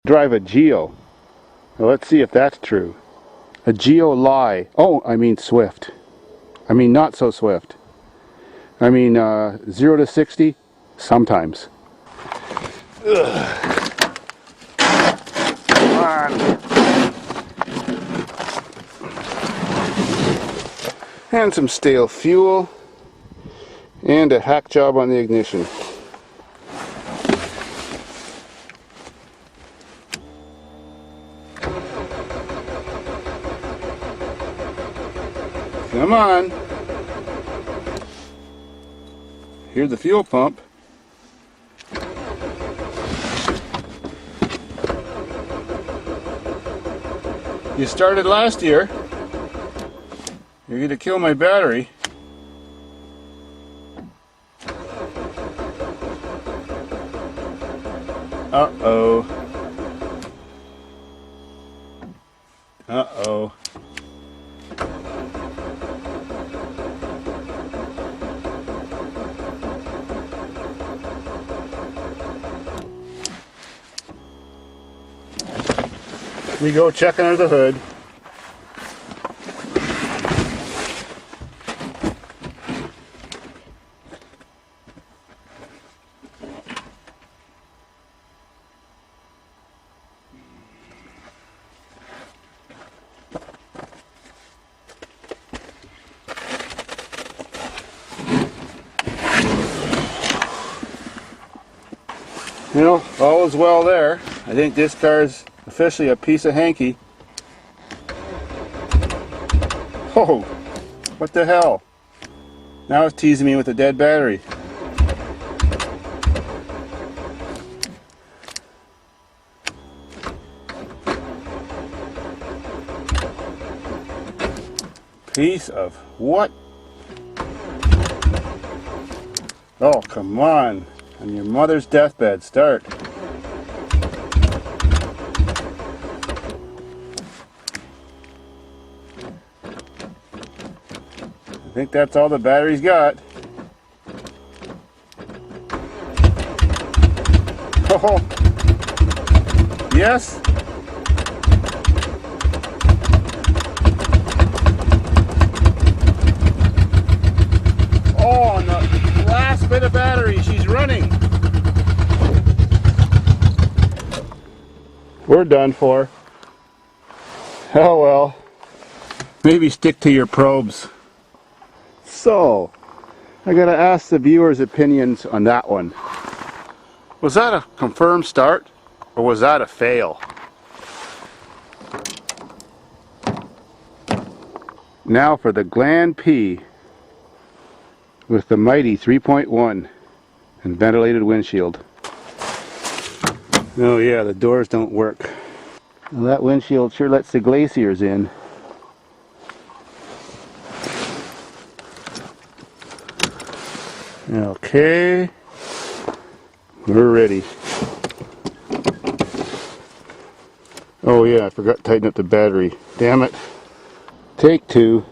Drive a Geo. Well, let's see if that's true. A Geo lie. Oh, I mean swift. I mean not so swift. I mean 0 to 60 sometimes. Ugh. Come on. And some stale fuel. And a hack job on the ignition. Come on. Here's the fuel pump. You started last year. You're going to kill my battery. Uh-oh. Uh-oh. We go checking under the hood. You know, all is well there. I think this car's officially a piece of hanky. Oh, what the hell? Now it's teasing me with a dead battery. Piece of what? Oh, come on. On your mother's deathbed, start. I think that's all the battery's got. Oh, yes. Oh, on the last bit of battery, she's running. We're done for. Oh well. Maybe stick to your probes. So, I gotta ask the viewers' opinions on that one. Was that a confirmed start, or was that a fail? Now for the Gland P with the mighty 3.1 and ventilated windshield. Oh yeah, the doors don't work. Well, that windshield sure lets the glaciers in. Okay, we're ready. Oh yeah, I forgot to tighten up the battery. Damn it. Take two.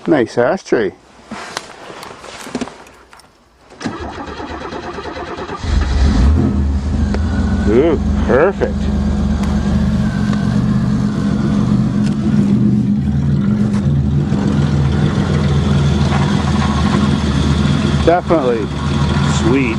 Nice ashtray. Ooh, perfect. Definitely sweet.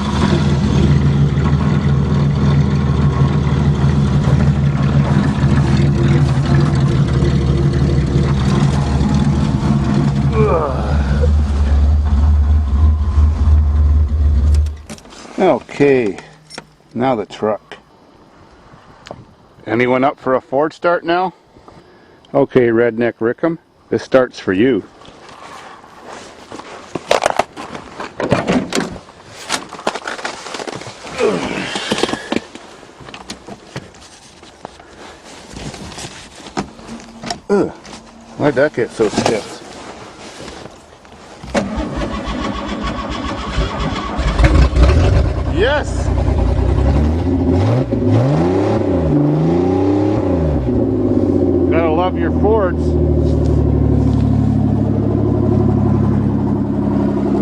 Okay, now the truck. Anyone up for a Ford start now? Okay, Redneck Rickham, this start's for you. Ugh, why'd that get so stiff? Yes! Gotta love your Fords.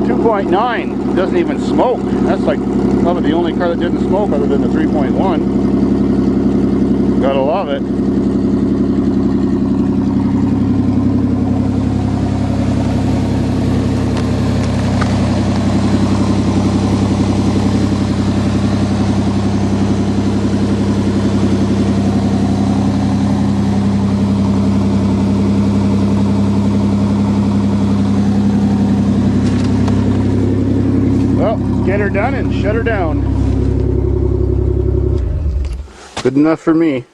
2.9. doesn't even smoke. That's like probably the only car that didn't smoke other than the 3.1. Gotta love it. Get her done and shut her down. Good enough for me.